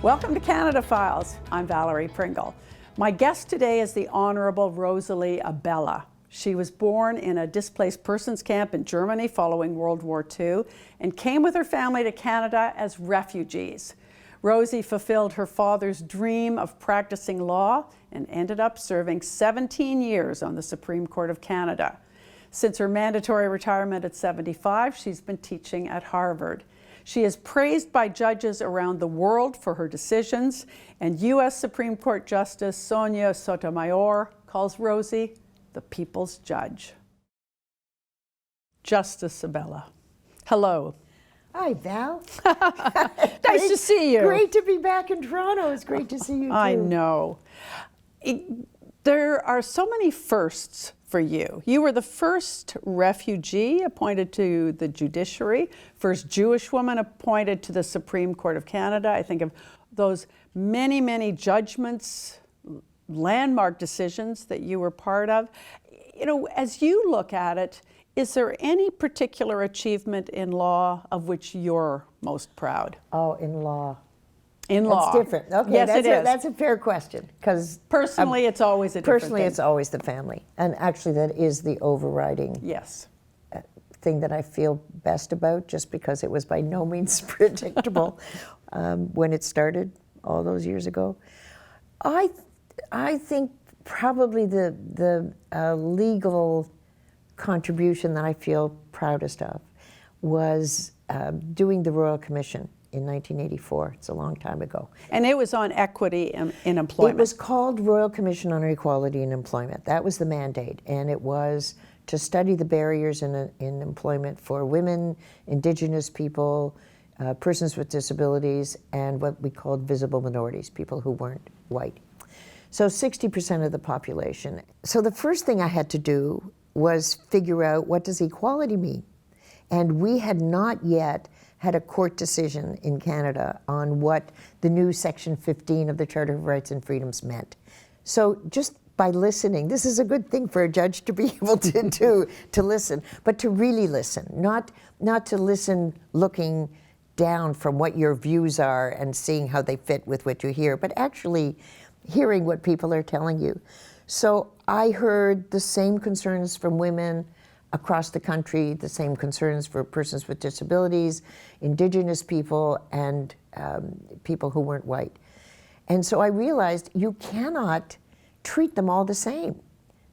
Welcome to Canada Files. I'm Valerie Pringle. My guest today is the Honorable Rosalie Abella. She was born in a displaced persons camp in Germany following World War II and came with her family to Canada as refugees. Rosie fulfilled her father's dream of practicing law and ended up serving 17 years on the Supreme Court of Canada. Since her mandatory retirement at 75, she's been teaching at Harvard. She is praised by judges around the world for her decisions, and U.S. Supreme Court Justice Sonia Sotomayor calls Rosie the people's judge. Justice Abella, hello. Hi, Val. Nice to see you. Great to be back in Toronto. It's great to see you, too. I know. There are so many firsts for you. You were the first refugee appointed to the judiciary, first Jewish woman appointed to the Supreme Court of Canada. I think of those many, many judgments, landmark decisions that you were part of. You know, as you look at it, is there any particular achievement in law of which you're most proud? Oh, in law. In law. That's different. Okay, yes, it is. That's a fair question. Because personally, it's always a different personally, thing. it's always the family, and actually, that is the overriding yes thing that I feel best about. Just because it was by no means predictable when it started all those years ago. I think probably the legal contribution that I feel proudest of was doing the Royal Commission in 1984. It's a long time ago. And it was on equity in employment. It was called Royal Commission on Equality in Employment. That was the mandate, and it was to study the barriers in employment for women, Indigenous people, persons with disabilities, and what we called visible minorities, people who weren't white. So 60% of the population. So the first thing I had to do was figure out, what does equality mean? And we had not yet had a court decision in Canada on what the new Section 15 of the Charter of Rights and Freedoms meant. So just by listening, this is a good thing for a judge to be able to do, to listen, but to really listen, not to listen looking down from what your views are and seeing how they fit with what you hear, but actually hearing what people are telling you. So I heard the same concerns from women across the country, the same concerns for persons with disabilities, Indigenous people, and people who weren't white. And so I realized you cannot treat them all the same.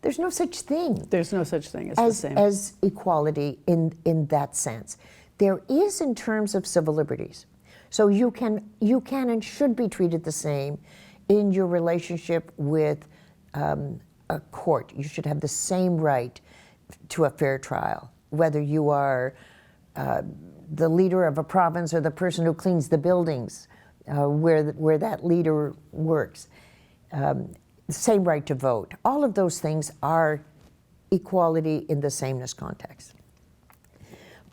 There's no such thing. There's no such thing as the same. As equality in that sense. There is in terms of civil liberties. So you can and should be treated the same in your relationship with a court. You should have the same right to a fair trial, whether you are the leader of a province or the person who cleans the buildings where that leader works. Same right to vote. All of those things are equality in the sameness context.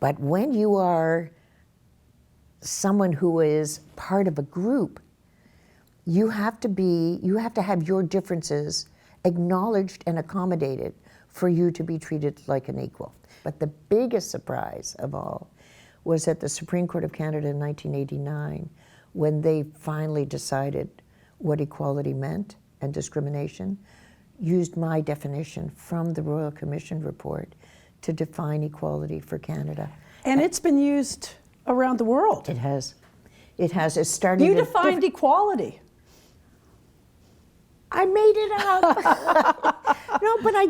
But when you are someone who is part of a group, you have to have your differences acknowledged and accommodated for you to be treated like an equal. But the biggest surprise of all was at the Supreme Court of Canada in 1989, when they finally decided what equality meant and discrimination, used my definition from the Royal Commission report to define equality for Canada. And it's been used around the world. It has. It has. It started. You defined equality. I made it up. No, but I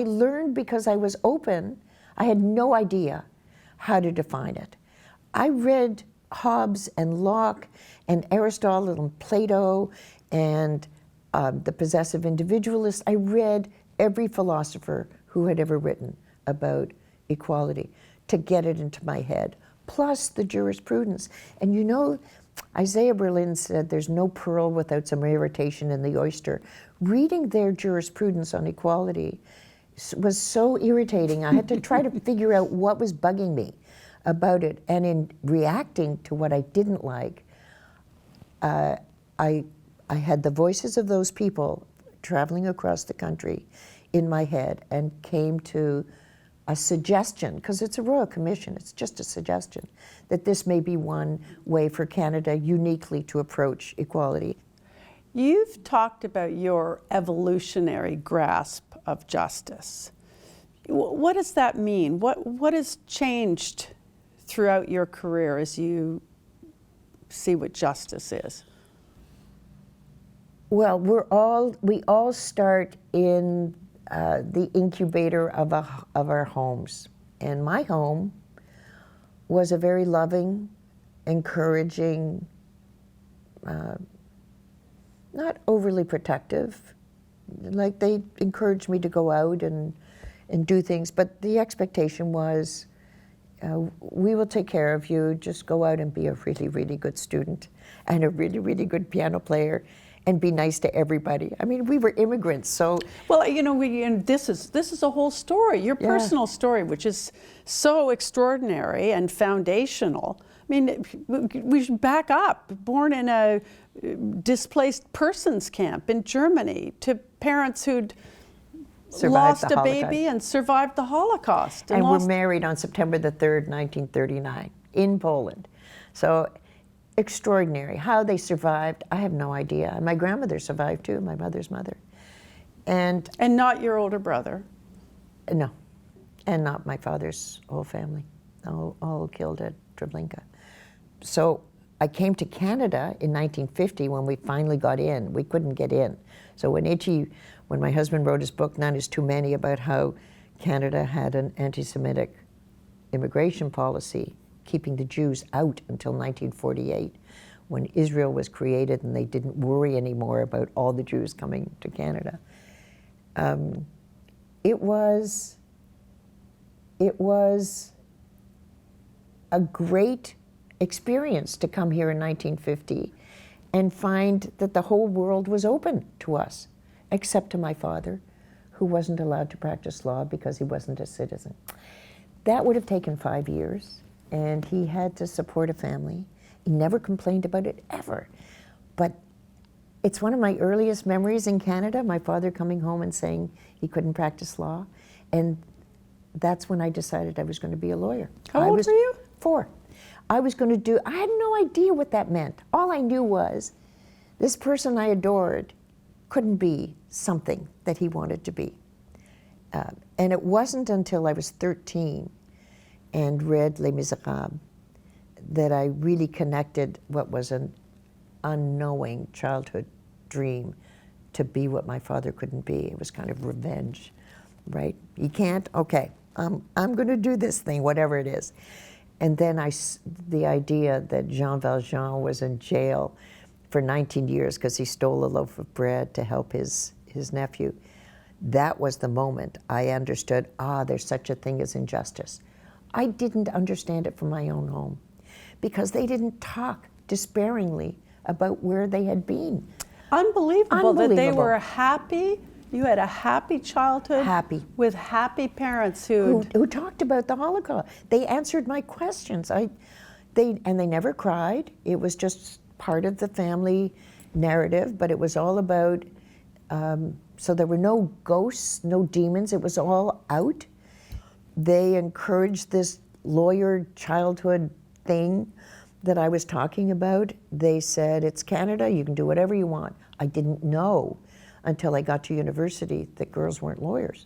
learned because I was open. I had no idea how to define it. I read Hobbes and Locke and Aristotle and Plato and the possessive individualist. I read every philosopher who had ever written about equality to get it into my head, plus the jurisprudence. And you know, Isaiah Berlin said there's no pearl without some irritation in the oyster. Reading their jurisprudence on equality was so irritating. I had to try to figure out what was bugging me about it. And in reacting to what I didn't like, I had the voices of those people traveling across the country in my head and came to a suggestion, because it's a royal commission, it's just a suggestion, that this may be one way for Canada uniquely to approach equality. You've talked about your evolutionary grasp of justice. What does that mean? What has changed throughout your career as you see what justice is? Well, we all start in the incubator of our homes. And my home was a very loving, encouraging, not overly protective. Like, they encouraged me to go out and do things, but the expectation was, we will take care of you, just go out and be a really, really good student and a really, really good piano player and be nice to everybody. I mean, we were immigrants, so. Well, you know, and this is a whole story, your personal story, which is so extraordinary and foundational. I mean, we should back up. Born in a displaced persons camp in Germany, to parents who'd lost a baby and survived the Holocaust. And were married on September the 3rd, 1939, in Poland. So extraordinary. How they survived, I have no idea. And my grandmother survived too, my mother's mother. And not your older brother? No, and not my father's whole family, all killed at Treblinka. So I came to Canada in 1950 when we finally got in. We couldn't get in. So when my husband wrote his book, None is Too Many, about how Canada had an anti-Semitic immigration policy, keeping the Jews out until 1948, when Israel was created and they didn't worry anymore about all the Jews coming to Canada. It was a great experience to come here in 1950 and find that the whole world was open to us, except to my father, who wasn't allowed to practice law because he wasn't a citizen. That would have taken 5 years, and he had to support a family. He never complained about it, ever. But it's one of my earliest memories in Canada, my father coming home and saying he couldn't practice law. And that's when I decided I was going to be a lawyer. How old were you? 4. I had no idea what that meant. All I knew was this person I adored couldn't be something that he wanted to be. And it wasn't until I was 13 and read Les Miserables that I really connected what was an unknowing childhood dream to be what my father couldn't be. It was kind of revenge, right? You can't? Okay, I'm going to do this thing, whatever it is. And then the idea that Jean Valjean was in jail for 19 years because he stole a loaf of bread to help his nephew, that was the moment I understood, there's such a thing as injustice. I didn't understand it from my own home because they didn't talk despairingly about where they had been. Unbelievable that they were happy. You had a happy childhood. Happy. With happy parents who talked about the Holocaust. They answered my questions. They never cried. It was just part of the family narrative, but it was all about, so there were no ghosts, no demons. It was all out. They encouraged this lawyer childhood thing that I was talking about. They said, it's Canada, you can do whatever you want. I didn't know until I got to university that girls weren't lawyers.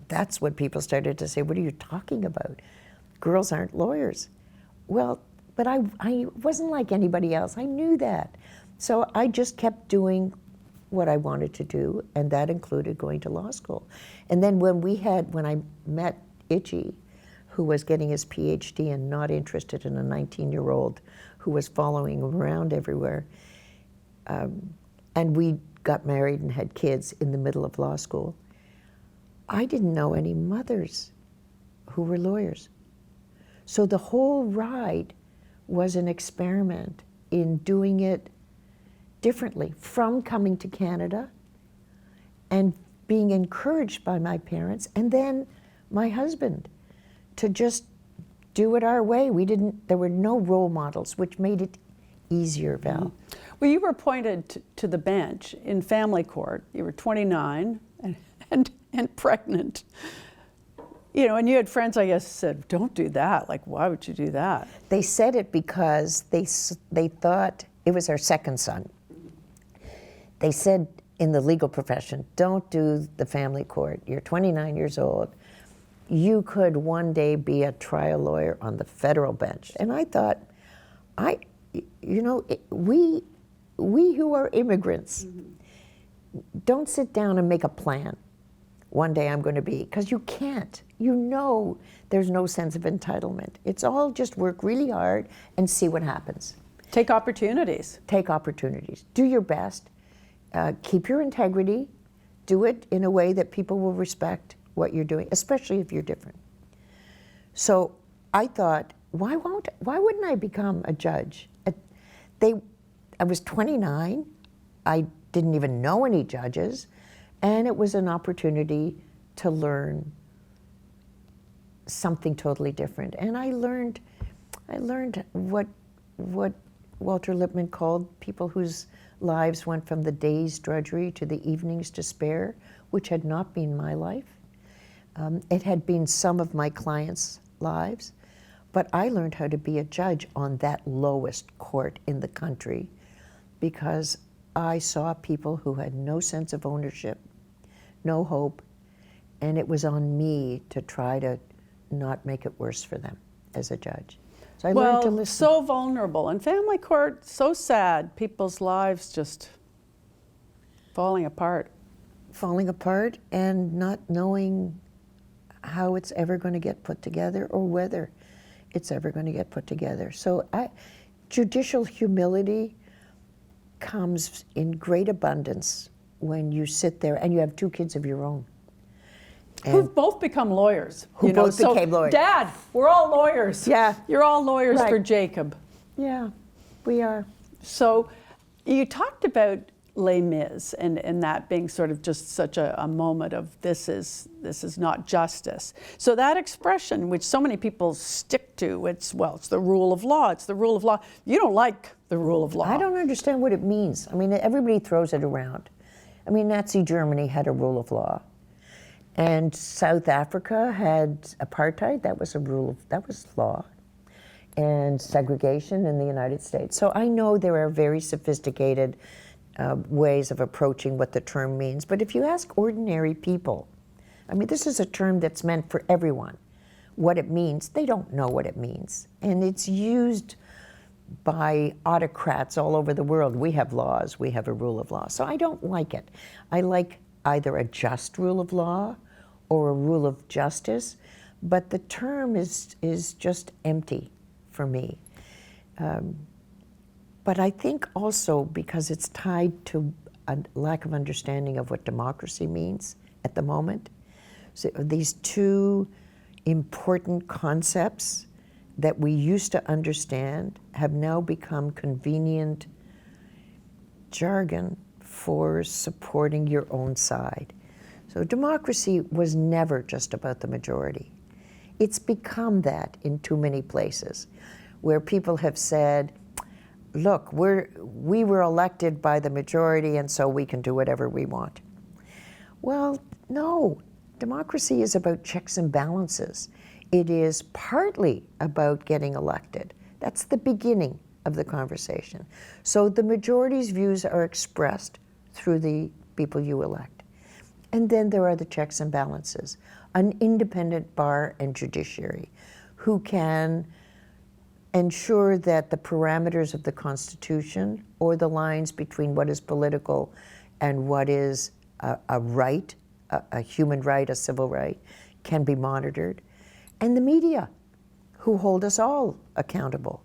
That's what people started to say, what are you talking about? Girls aren't lawyers. Well, but I wasn't like anybody else. I knew that. So I just kept doing what I wanted to do, and that included going to law school. And then when I met Itchy, who was getting his PhD and not interested in a 19-year-old who was following him around everywhere, and we got married and had kids in the middle of law school, I didn't know any mothers who were lawyers. So the whole ride was an experiment in doing it differently, from coming to Canada and being encouraged by my parents, and then my husband, to just do it our way. There were no role models, which made it easier, Val. Well, you were appointed to the bench in family court. You were 29, and pregnant. You know, and you had friends, I guess, said, don't do that. Like, why would you do that? They said it because they thought it was our second son. They said in the legal profession, don't do the family court. You're 29 years old. You could one day be a trial lawyer on the federal bench. And I thought, we who are immigrants, don't sit down and make a plan. One day I'm going to be, because you can't. You know there's no sense of entitlement. It's all just work really hard and see what happens. Take opportunities. Take opportunities. Do your best. Keep your integrity. Do it in a way that people will respect what you're doing, especially if you're different. So I thought, why wouldn't I become a judge? I was 29. I didn't even know any judges. And it was an opportunity to learn something totally different. And I learned what Walter Lippmann called people whose lives went from the day's drudgery to the evening's despair, which had not been my life. It had been some of my clients' lives, but I learned how to be a judge on that lowest court in the country because I saw people who had no sense of ownership, no hope, and it was on me to try to not make it worse for them as a judge. So I learned to listen. So vulnerable. And family court, so sad. People's lives just falling apart. Falling apart and not knowing how it's ever going to get put together or whether it's ever going to get put together. So judicial humility comes in great abundance when you sit there and you have two kids of your own. Who've both become lawyers. Who both became lawyers. Dad, we're all lawyers. Yeah. You're all lawyers Right. for Jacob. Yeah, we are. So you talked about Les Mis and that being sort of just such a moment of this is not justice. So that expression, which so many people stick to, it's the rule of law. It's the rule of law. You don't like the rule of law. I don't understand what it means. I mean, everybody throws it around. I mean, Nazi Germany had a rule of law. And South Africa had apartheid, that was law. And segregation in the United States. So I know there are very sophisticated ways of approaching what the term means. But if you ask ordinary people, I mean, this is a term that's meant for everyone. What it means, they don't know what it means. And it's used by autocrats all over the world. We have laws, we have a rule of law. So I don't like it. I like either a just rule of law or a rule of justice, but the term is just empty for me. But I think also because it's tied to a lack of understanding of what democracy means at the moment. So these two important concepts that we used to understand have now become convenient jargon for supporting your own side. So democracy was never just about the majority. It's become that in too many places, where people have said, look, we were elected by the majority and so we can do whatever we want. Well, no, democracy is about checks and balances. It is partly about getting elected. That's the beginning of the conversation. So the majority's views are expressed through the people you elect. And then there are the checks and balances, an independent bar and judiciary who can ensure that the parameters of the Constitution or the lines between what is political and what is a right, a human right, a civil right, can be monitored. And the media, who hold us all accountable.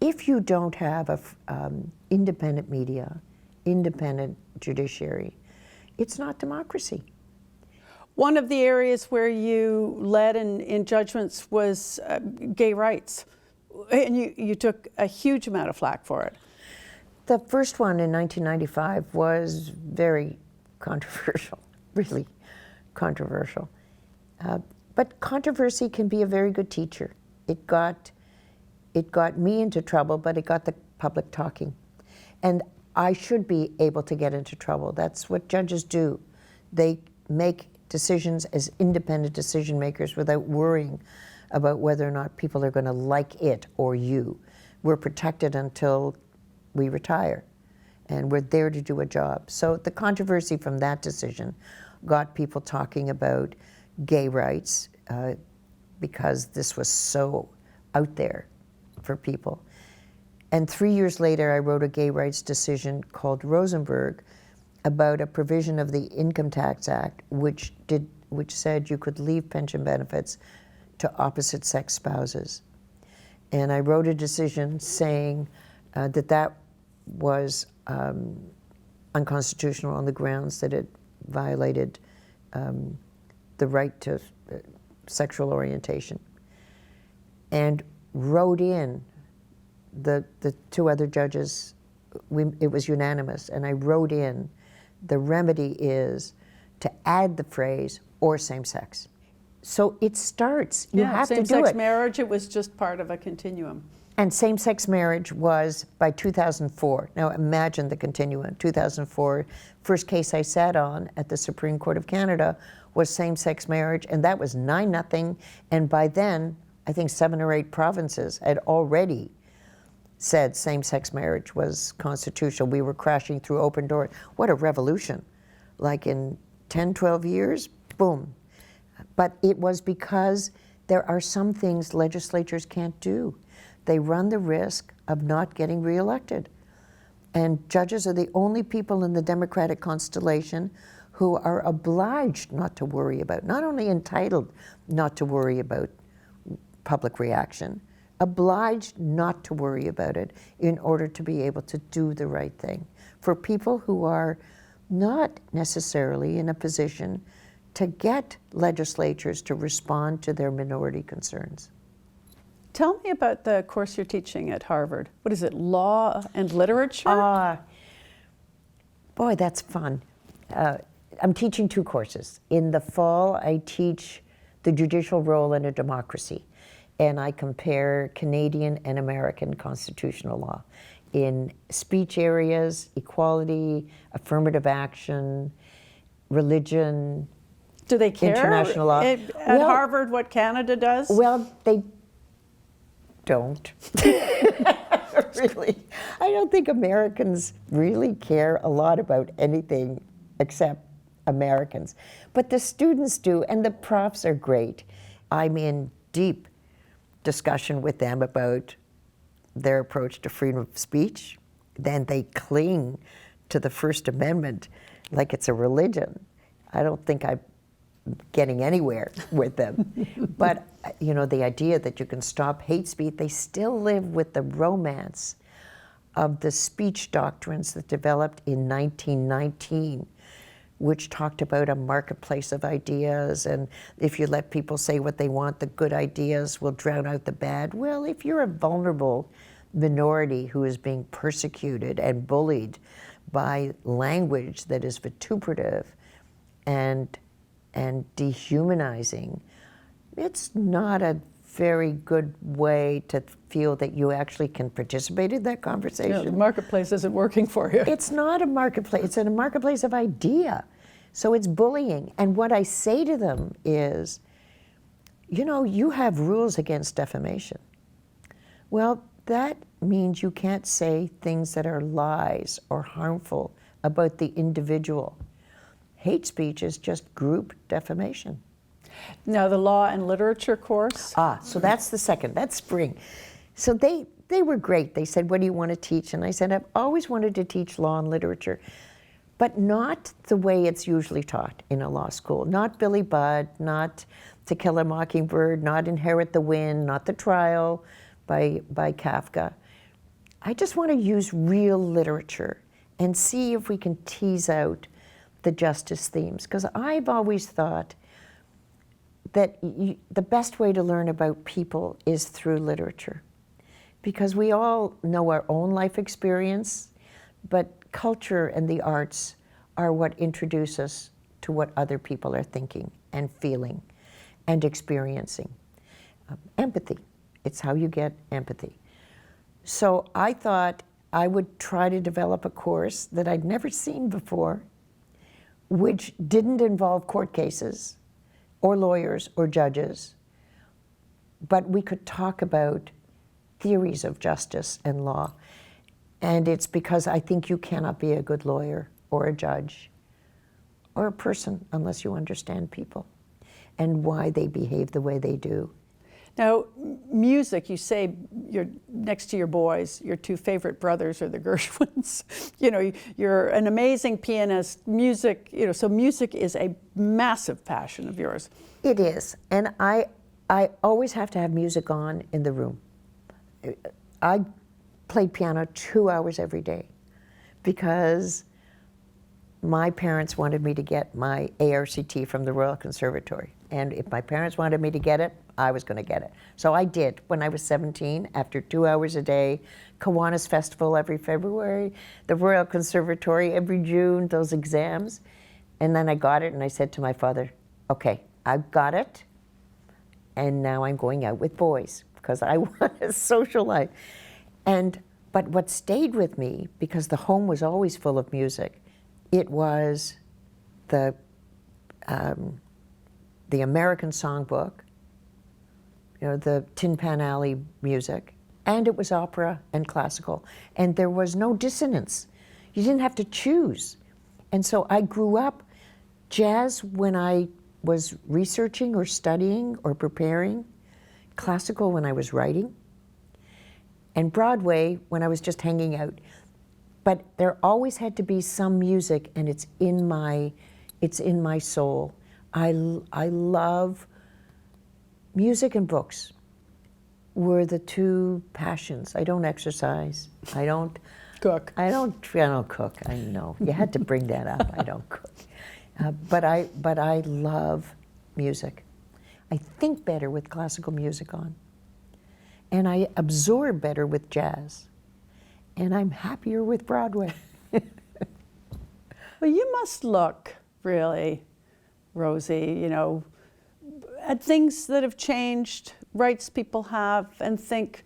If you don't have an independent media, independent judiciary, it's not democracy. One of the areas where you led in judgments was gay rights. And you took a huge amount of flack for it. The first one in 1995 was very controversial, really controversial. But controversy can be a very good teacher. It got me into trouble, but it got the public talking. And I should be able to get into trouble. That's what judges do. They make decisions as independent decision makers without worrying about whether or not people are going to like it or you. We're protected until we retire, and we're there to do a job. So the controversy from that decision got people talking about gay rights because this was so out there for people. And 3 years later, I wrote a gay rights decision called Rosenberg about a provision of the Income Tax Act which said you could leave pension benefits to opposite-sex spouses. And I wrote a decision saying that was unconstitutional on the grounds that it violated the right to sexual orientation. And wrote in the two other judges, it was unanimous, and I wrote in the remedy is to add the phrase or same-sex. So it starts, you have to do it. Same-sex marriage, it was just part of a continuum. And same-sex marriage was by 2004. Now imagine the continuum. 2004, first case I sat on at the Supreme Court of Canada was same-sex marriage, and that was 9-0. And by then, I think 7 or 8 provinces had already said same-sex marriage was constitutional. We were crashing through open doors. What a revolution. Like in 10, 12 years, boom. But it was because there are some things legislatures can't do. They run the risk of not getting reelected. And judges are the only people in the Democratic constellation who are obliged not to worry about, not only entitled not to worry about public reaction, obliged not to worry about it in order to be able to do the right thing. For people who are not necessarily in a position to get legislatures to respond to their minority concerns. Tell me about the course you're teaching at Harvard. What is it, law and literature? Boy, that's fun. I'm teaching 2 courses. In the fall, I teach the judicial role in a democracy, and I compare Canadian and American constitutional law in speech areas, equality, affirmative action, religion. Do they care international law at Harvard what Canada does? Well, they don't. Really. I don't think Americans really care a lot about anything except Americans. But the students do, and the profs are great. I'm in deep discussion with them about their approach to freedom of speech. Then they cling to the First Amendment like it's a religion. I don't think I'm getting anywhere with them. But, you know, the idea that you can stop hate speech, they still live with the romance of the speech doctrines that developed in 1919, which talked about a marketplace of ideas, and if you let people say what they want, the good ideas will drown out the bad. Well, if you're a vulnerable minority who is being persecuted and bullied by language that is vituperative and dehumanizing, it's not a very good way to feel that you actually can participate in that conversation. Yeah, the marketplace isn't working for you. It's not a marketplace, it's a marketplace of idea. So it's bullying. And what I say to them is, you know, you have rules against defamation. Well, that means you can't say things that are lies or harmful about the individual. Hate speech is just group defamation. Now, the law and literature course? So that's the second, that's spring. So they were great. They said, what do you want to teach? And I said, I've always wanted to teach law and literature, but not the way it's usually taught in a law school. Not Billy Budd, not To Kill a Mockingbird, not Inherit the Wind, not The Trial by Kafka. I just want to use real literature and see if we can tease out the justice themes. Because I've always thought that the best way to learn about people is through literature. Because we all know our own life experience, but culture and the arts are what introduce us to what other people are thinking and feeling and experiencing. Empathy, it's how you get empathy. So I thought I would try to develop a course that I'd never seen before, which didn't involve court cases or lawyers or judges, but we could talk about theories of justice and law. And it's because I think you cannot be a good lawyer or a judge or a person unless you understand people and why they behave the way they do. Now, music, you say you're next to your boys, your two favorite brothers are the Gershwins. You know, you're an amazing pianist. Music, you know, so music is a massive passion of yours. It is, and I always have to have music on in the room. I played piano 2 hours every day because my parents wanted me to get my ARCT from the Royal Conservatory. And if my parents wanted me to get it, I was going to get it. So I did when I was 17, after 2 hours a day, Kiwanis Festival every February, the Royal Conservatory every June, those exams. And then I got it and I said to my father, okay, I've got it. And now I'm going out with boys because I want a social life. But what stayed with me, because the home was always full of music, it was the American songbook, you know, the Tin Pan Alley music, and it was opera and classical. And there was no dissonance. You didn't have to choose. And so I grew up jazz when I was researching or studying or preparing, classical when I was writing, and Broadway when I was just hanging out. But there always had to be some music, and it's in my soul. I love music and books were the two passions. I don't exercise. I don't Cook. I don't cook. I know you had to bring that up. I don't cook, but I love music. I think better with classical music on, and I absorb better with jazz, and I'm happier with Broadway. Well, you must look really, Rosie, you know, at things that have changed, rights people have, and think,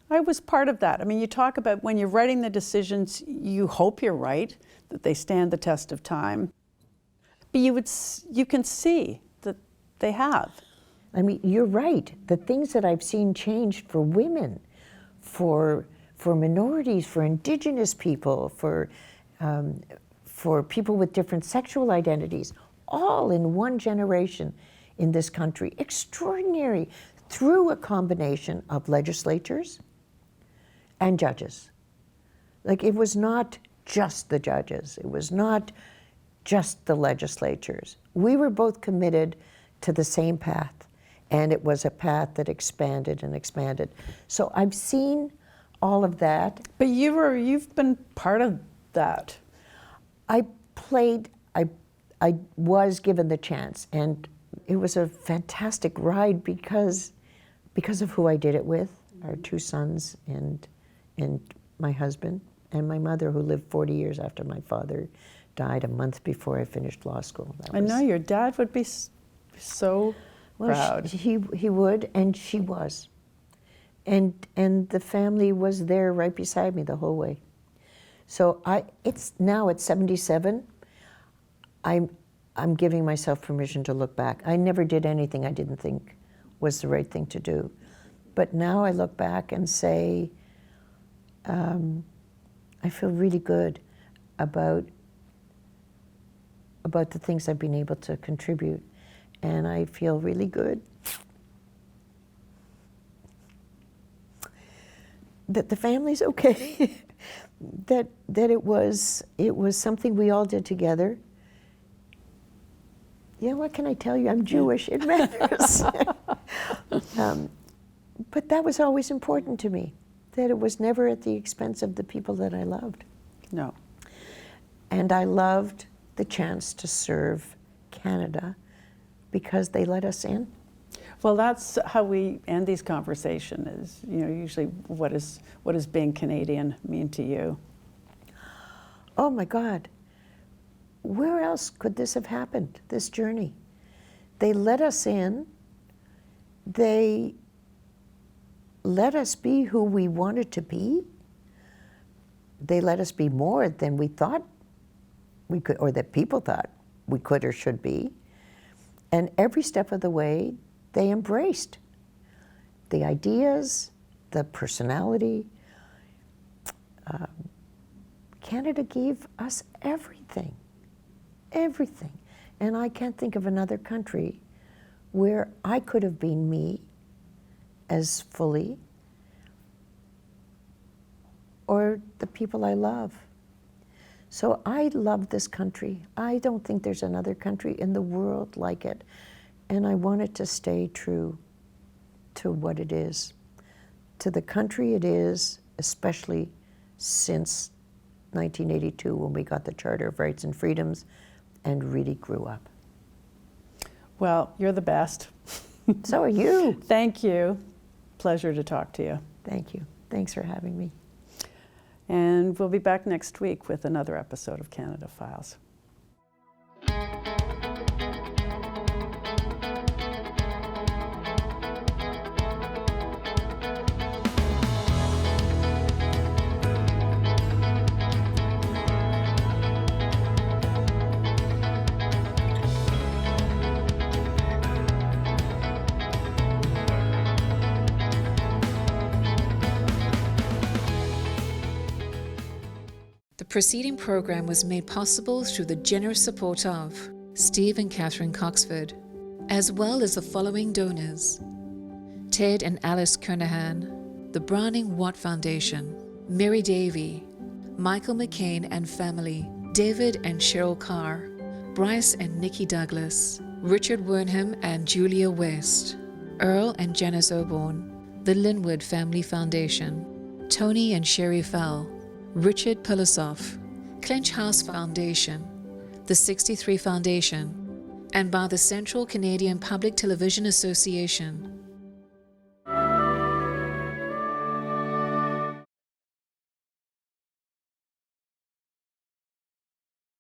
I was part of that. I mean, you talk about when you're writing the decisions, you hope you're right, that they stand the test of time. But you can see that they have. I mean, you're right. The things that I've seen changed for women, for minorities, for Indigenous people, for people with different sexual identities, all in one generation in this country. Extraordinary, through a combination of legislatures and judges. Like, it was not just the judges. It was not just the legislatures. We were both committed to the same path, and it was a path that expanded and expanded. So I've seen all of that. But you've been part of that. I was given the chance, and it was a fantastic ride because of who I did it with, our two sons and my husband, and my mother, who lived 40 years after my father died, a month before I finished law school. I know your dad would be so proud. He would, and she was. And the family was there right beside me the whole way. So it's now at 77, I'm giving myself permission to look back. I never did anything I didn't think was the right thing to do. But now I look back and say, I feel really good about the things I've been able to contribute. And I feel really good that the family's okay, that it was something we all did together. Yeah, what can I tell you? I'm Jewish, it matters. But that was always important to me, that it was never at the expense of the people that I loved. No. And I loved the chance to serve Canada because they let us in. Well, that's how we end these conversations, is, you know, usually what does being Canadian mean to you? Oh my God. Where else could this have happened, this journey? They let us in. They let us be who we wanted to be. They let us be more than we thought we could, or that people thought we could or should be. And every step of the way, they embraced the ideas, the personality. Canada gave us everything, everything. And I can't think of another country where I could have been me as fully, or the people I love. So I love this country. I don't think there's another country in the world like it. And I want it to stay true to what it is, to the country it is, especially since 1982 when we got the Charter of Rights and Freedoms and really grew up. Well, you're the best. So are you. Thank you. Pleasure to talk to you. Thank you. Thanks for having me. And we'll be back next week with another episode of Canada Files. The preceding program was made possible through the generous support of Steve and Catherine Coxford, as well as the following donors: Ted and Alice Kernahan, the Browning Watt Foundation, Mary Davey, Michael McCain and family, David and Cheryl Carr, Bryce and Nikki Douglas, Richard Wernham and Julia West, Earl and Janice Oborn, the Linwood Family Foundation, Tony and Sherry Fell, Richard Pilosoff, Clinch House Foundation, the 63 Foundation, and by the Central Canadian Public Television Association.